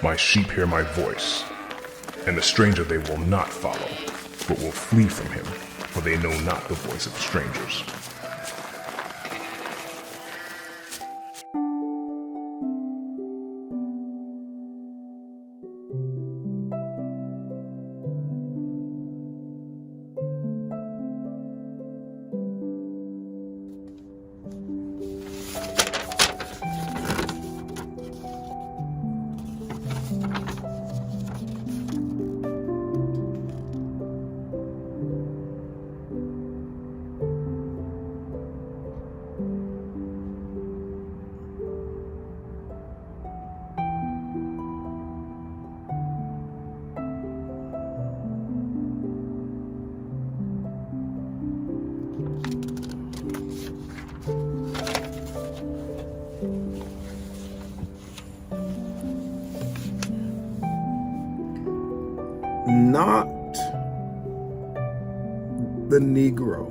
My sheep hear my voice, and the stranger they will not follow, but will flee from him, for they know not the voice of strangers. Not the Negro.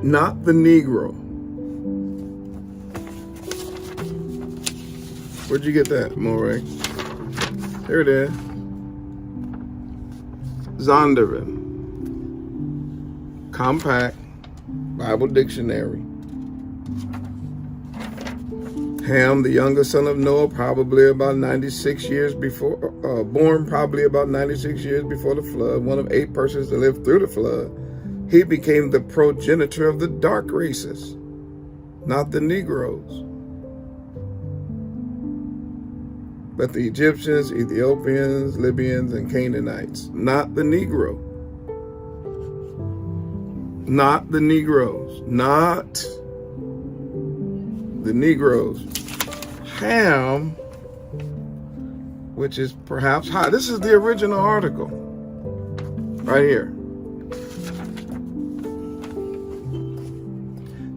Not the Negro. Where'd you get that, Moray? There it is. Zondervan. Compact Bible Dictionary. Ham, the younger son of Noah, probably about 96 years before, born probably about 96 years before the flood, one of 8 persons that lived through the flood. He became the progenitor of the dark races, not the Negroes, but the Egyptians, Ethiopians, Libyans, and Canaanites, not the Negro. Not the Negroes, not the Negroes. Ham, which is perhaps high. This is the original article right here.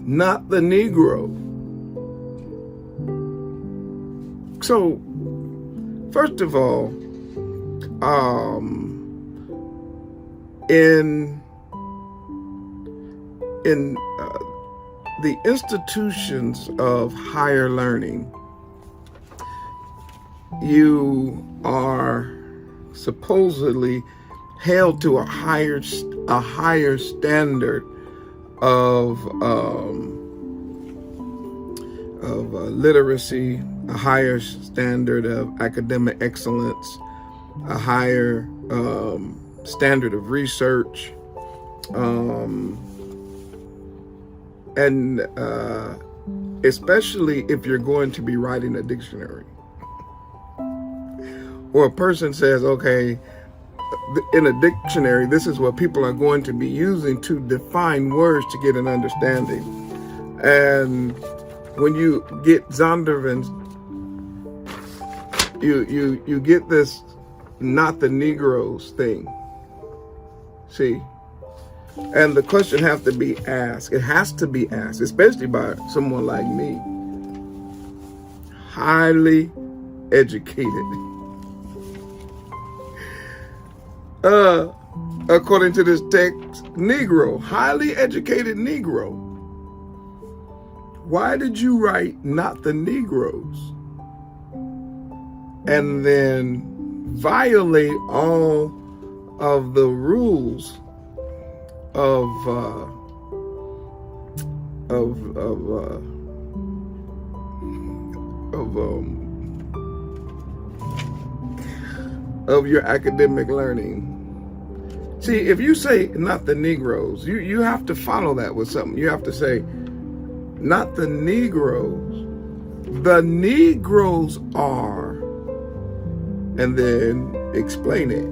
Not the Negro. So, first of all, in the institutions of higher learning, you are supposedly held to a higher standard of literacy, a higher standard of academic excellence, a higher standard of research, and especially if you're going to be writing a dictionary. Or a person says, okay, in a dictionary, this is what people are going to be using to define words to get an understanding. And when you get Zondervan, you get this not the Negroes thing. See? And the question has to be asked. It has to be asked, especially by someone like me. Highly educated. According to this text, Negro, highly educated Negro. Why did you write not the Negroes? And then violate all of the rules of your academic learning. See, if you say not the Negroes, you have to follow that with something. You have to say, not the Negroes. The Negroes are, and then explain it.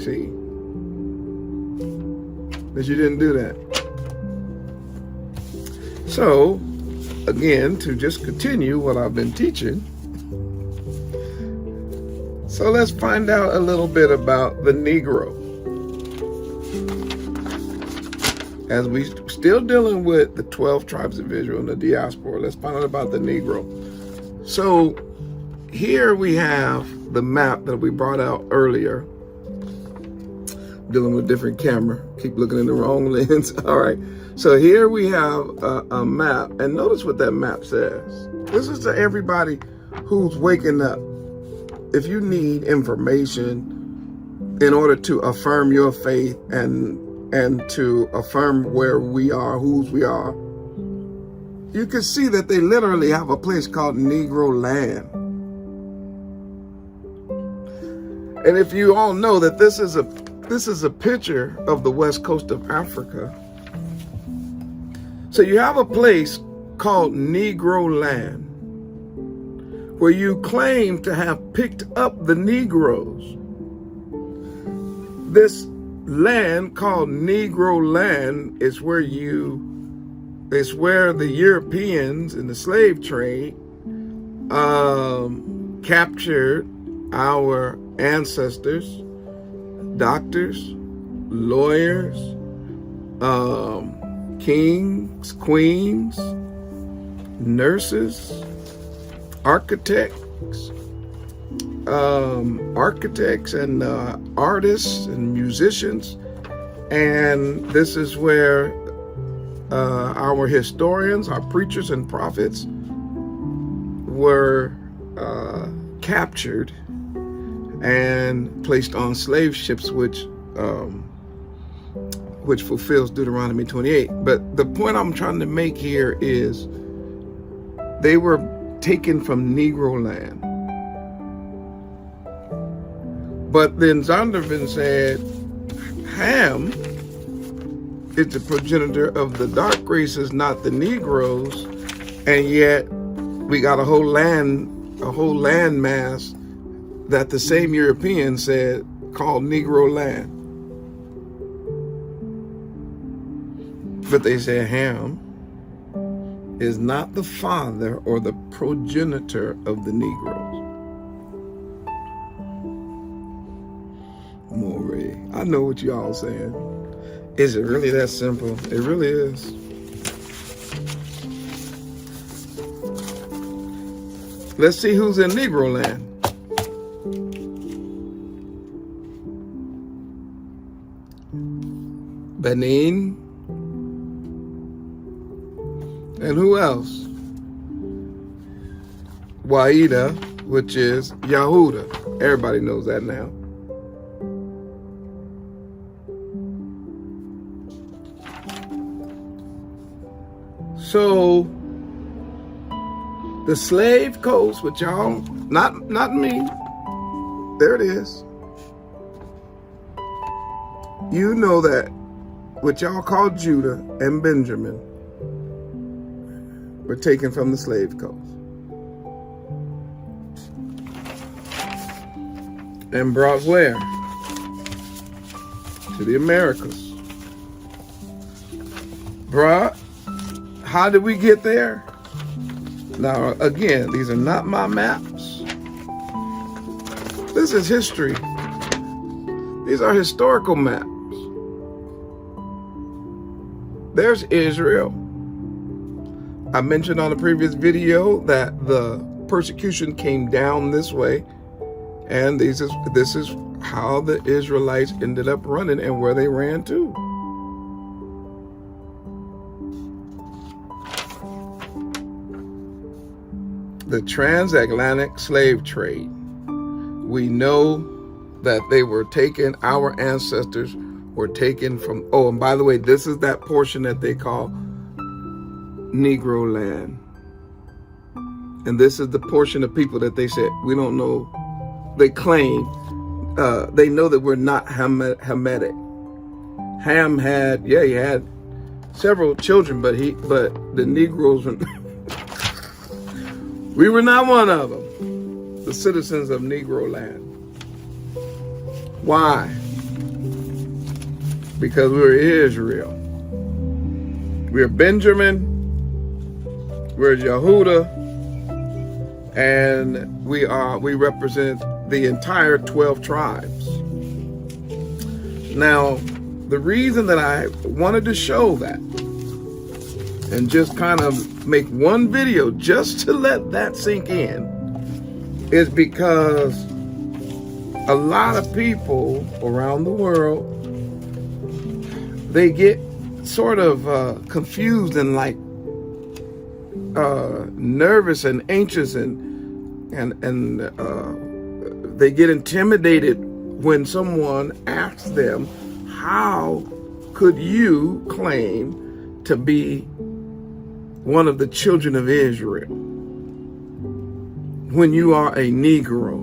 See? But you didn't do that. So, again, to just continue what I've been teaching, so let's find out a little bit about the Negro. As we still dealing with the 12 tribes of Israel and the diaspora, let's find out about the Negro. So here we have the map that we brought out earlier, dealing with different camera. Keep looking in the wrong lens. All right. So here we have a map, and notice what that map says. This is to everybody who's waking up. If you need information in order to affirm your faith and to affirm where we are, whose we are, you can see that they literally have a place called Negro land. And if you all know that this is a picture of the west coast of Africa. So you have a place called Negro land where you claim to have picked up the Negroes. This land called Negro land is where the Europeans in the slave trade captured our ancestors, doctors, lawyers, kings, queens, nurses, architects and artists and musicians. And this is where our historians, our preachers and prophets were captured and placed on slave ships, which fulfills Deuteronomy 28. But the point I'm trying to make here is they were taken from Negro land. But then Zondervan said Ham is the progenitor of the dark races, not the Negroes, and yet we got a whole land mass that the same Europeans said called Negro land. But they said Ham is not the father or the progenitor of the Negroes. More, I know what y'all saying. Is it really that simple? It really is. Let's see who's in Negro land. Benin. And who else? Waida, which is Yahuda. Everybody knows that now. So the slave coast, which y'all, not me, there it is. You know that what y'all call Judah and Benjamin were taken from the slave coast and brought where? To the Americas. Brought. How did we get there? Now, again, these are not my maps. This is history. These are historical maps. There's Israel. I mentioned on a previous video that the persecution came down this way, and this is how the Israelites ended up running and where they ran to. The transatlantic slave trade. We know that they were taken, our ancestors were taken from, oh, and by the way, this is that portion that they call Negro land. And this is the portion of people that they said, we don't know, they claim, they know that we're not Hamitic. Ham had, he had several children, but the Negroes, we were not one of them, the citizens of Negro land. Why? Because we were Israel. We're Benjamin, we're Yehuda, and we represent the entire 12 tribes. Now, the reason that I wanted to show that and just kind of make one video just to let that sink in is because a lot of people around the world, they get sort of confused and like nervous and anxious, and they get intimidated when someone asks them, how could you claim to be one of the children of Israel when you are a Negro?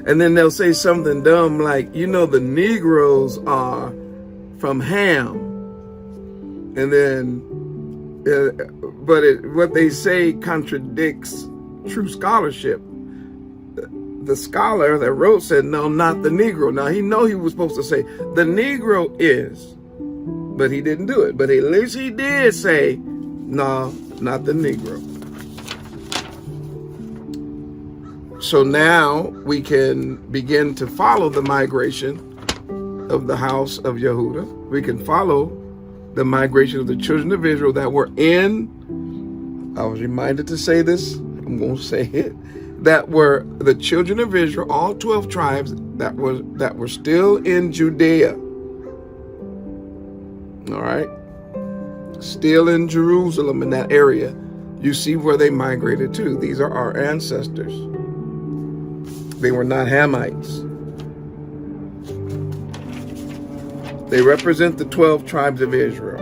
And then they'll say something dumb like, you know, the Negroes are from Ham. And then, what they say contradicts true scholarship. The scholar that wrote said, no, not the Negro. Now, he was supposed to say, the Negro is, but he didn't do it. But at least he did say, no, not the Negro. So now we can begin to follow the migration of the house of Yehudah. We can follow the migration of the children of Israel that were in, I was reminded to say this, I'm going to say it, that were the children of Israel, all 12 tribes that were still in Judea. All right? Still in Jerusalem, in that area. You see where they migrated to. These are our ancestors. They were not Hamites. They represent the 12 tribes of Israel.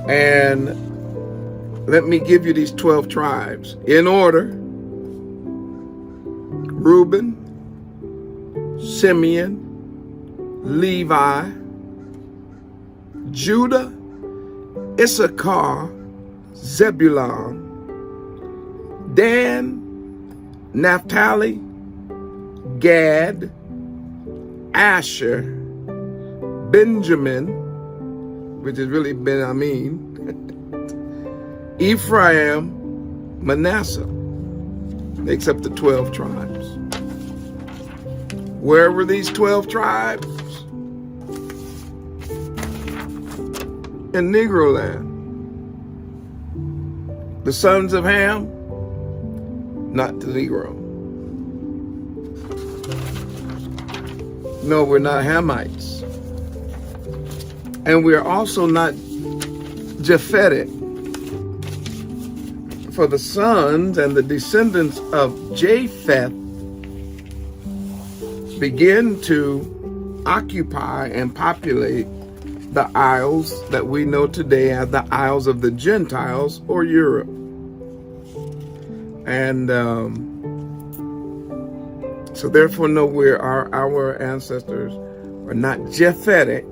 And let me give you these 12 tribes in order. Reuben, Simeon, Levi, Judah, Issachar, Zebulun, Dan, Naphtali, Gad, Asher, Benjamin, which is really Benjamin, Ephraim, Manasseh, except the 12 tribes. Where were these 12 tribes? In Negro land. The sons of Ham, not the Negro. No, we're not Hamites. And we're also not Japhetic. For the sons and the descendants of Japheth begin to occupy and populate the isles that we know today as the Isles of the Gentiles, or Europe. And so therefore, no, our ancestors are not Japhetic,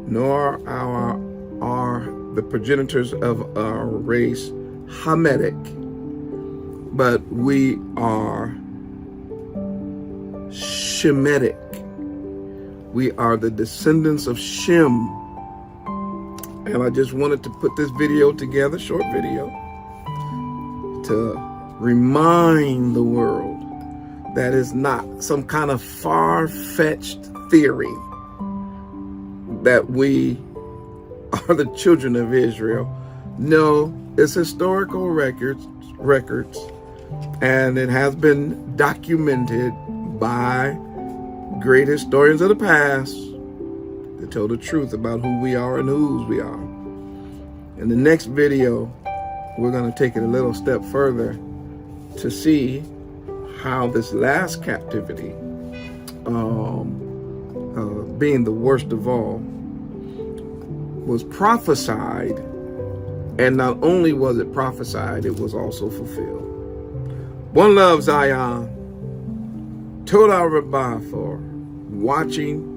nor are the progenitors of our race Hamitic, but we are Shemitic. We are the descendants of Shem. And I just wanted to put this video together, short video, to remind the world that is not some kind of far-fetched theory that we are the children of Israel. No, it's historical records, and it has been documented by great historians of the past to tell the truth about who we are and whose we are. In the next video, we're going to take it a little step further to see how this last captivity, being the worst of all, was prophesied. And not only was it prophesied, it was also fulfilled. One love, Zion. Toda Rabbah for watching.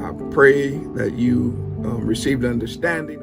I pray that you received understanding.